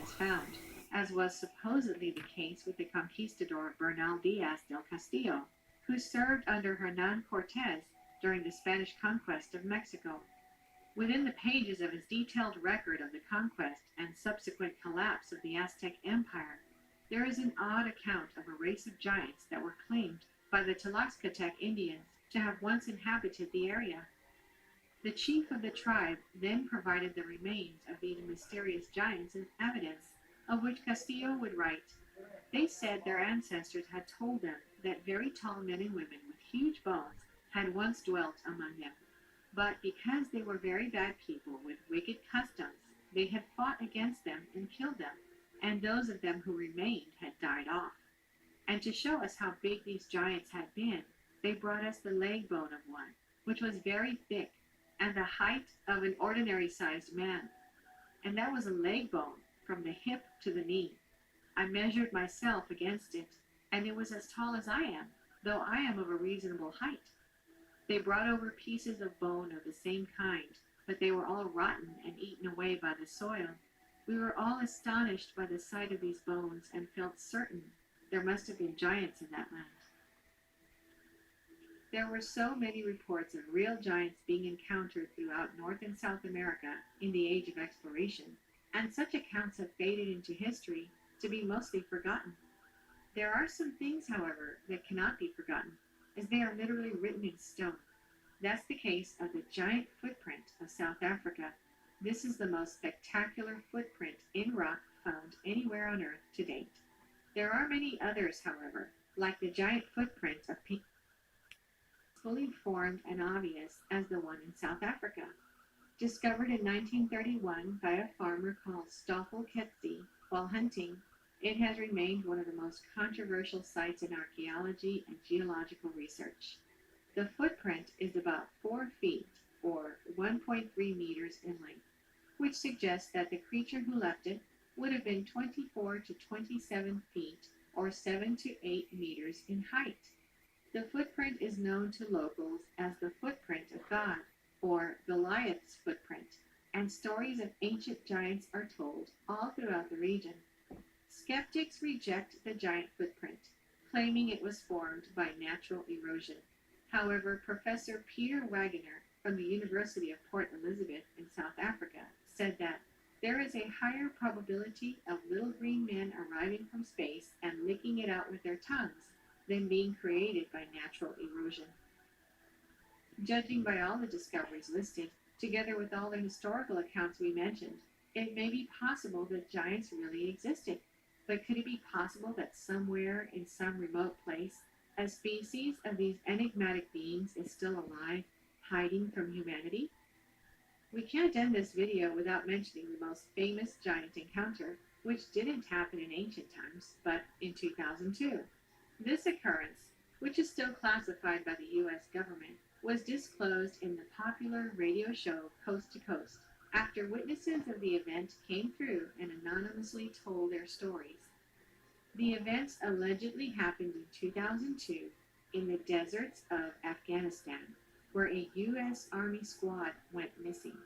giants found, as was supposedly the case with the conquistador Bernal Diaz del Castillo, who served under Hernan Cortes during the Spanish conquest of Mexico. Within the pages of his detailed record of the conquest and subsequent collapse of the Aztec Empire, there is an odd account of a race of giants that were claimed by the Tlaxcatec Indians to have once inhabited the area. The chief of the tribe then provided the remains of these mysterious giants as evidence, of which Castillo would write. They said their ancestors had told them that very tall men and women with huge bones had once dwelt among them, but because they were very bad people with wicked customs, they had fought against them and killed them, and those of them who remained had died off. And to show us how big these giants had been, they brought us the leg bone of one, which was very thick, and the height of an ordinary-sized man. And that was a leg bone from the hip to the knee. I measured myself against it, and it was as tall as I am, though I am of a reasonable height. They brought over pieces of bone of the same kind, but they were all rotten and eaten away by the soil. We were all astonished by the sight of these bones and felt certain there must have been giants in that land. There were so many reports of real giants being encountered throughout North and South America in the age of exploration, and such accounts have faded into history to be mostly forgotten. There are some things, however, that cannot be forgotten, as they are literally written in stone. That's the case of the giant footprint of South Africa. This is the most spectacular footprint in rock found anywhere on Earth to date. There are many others, however, like the giant footprint of fully formed and obvious as the one in South Africa. Discovered in 1931 by a farmer called Stoffel Kettsie while hunting, it has remained one of the most controversial sites in archaeology and geological research. The footprint is about 4 feet, or 1.3 meters in length, which suggests that the creature who left it would have been 24 to 27 feet, or 7 to 8 meters in height. The footprint is known to locals as the footprint of God, or Goliath's footprint, and stories of ancient giants are told all throughout the region. Skeptics reject the giant footprint, claiming it was formed by natural erosion. However, Professor Peter Wagener from the University of Port Elizabeth in South Africa said that there is a higher probability of little green men arriving from space and licking it out with their tongues than being created by natural erosion. Judging by all the discoveries listed, together with all the historical accounts we mentioned, it may be possible that giants really existed. But could it be possible that somewhere in some remote place, a species of these enigmatic beings is still alive, hiding from humanity? We can't end this video without mentioning the most famous giant encounter, which didn't happen in ancient times, but in 2002. This occurrence, which is still classified by the U.S. government, was disclosed in the popular radio show Coast to Coast, after witnesses of the event came through and anonymously told their stories. The events allegedly happened in 2002 in the deserts of Afghanistan, where a U.S. Army squad went missing.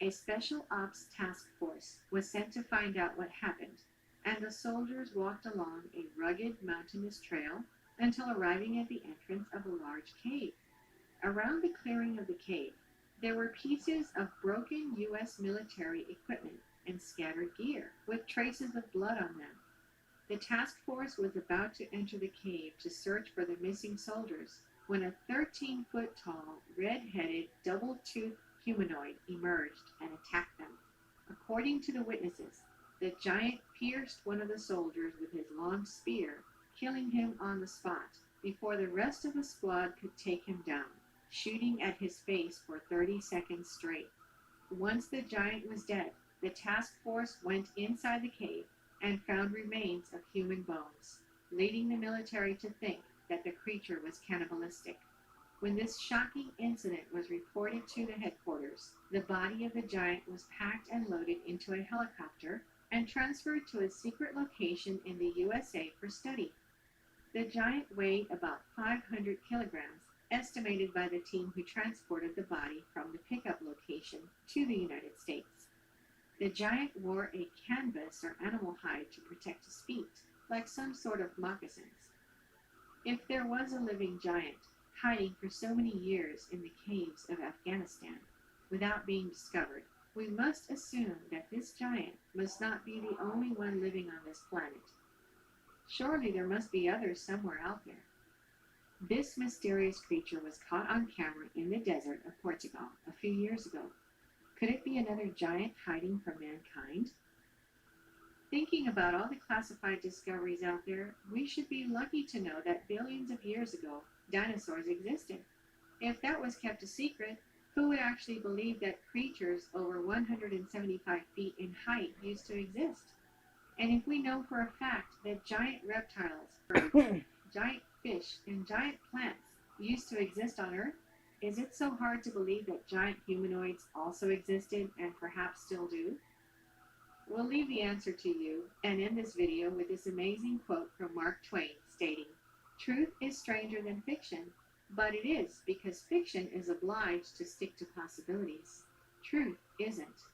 A special ops task force was sent to find out what happened, and the soldiers walked along a rugged mountainous trail until arriving at the entrance of a large cave. Around the clearing of the cave, there were pieces of broken U.S. military equipment and scattered gear, with traces of blood on them. The task force was about to enter the cave to search for the missing soldiers when a 13-foot-tall, red-headed, double-toothed humanoid emerged and attacked them. According to the witnesses, the giant pierced one of the soldiers with his long spear, killing him on the spot before the rest of the squad could take him down, shooting at his face for 30 seconds straight. Once the giant was dead, the task force went inside the cave and found remains of human bones, leading the military to think that the creature was cannibalistic. When this shocking incident was reported to the headquarters, the body of the giant was packed and loaded into a helicopter and transferred to a secret location in the USA for study. The giant weighed about 500 kilograms, estimated by the team who transported the body from the pickup location to the United States. The giant wore a canvas or animal hide to protect his feet, like some sort of moccasins. If there was a living giant hiding for so many years in the caves of Afghanistan without being discovered, we must assume that this giant must not be the only one living on this planet. Surely there must be others somewhere out there. This mysterious creature was caught on camera in the desert of Portugal a few years ago. Could it be another giant hiding from mankind? Thinking about all the classified discoveries out there, we should be lucky to know that billions of years ago, dinosaurs existed. If that was kept a secret, who would actually believe that creatures over 175 feet in height used to exist? And if we know for a fact that giant reptiles, birds, giant fish, and giant plants used to exist on Earth, is it so hard to believe that giant humanoids also existed and perhaps still do? We'll leave the answer to you and end this video with this amazing quote from Mark Twain stating, "Truth is stranger than fiction, but it is because fiction is obliged to stick to possibilities. Truth isn't."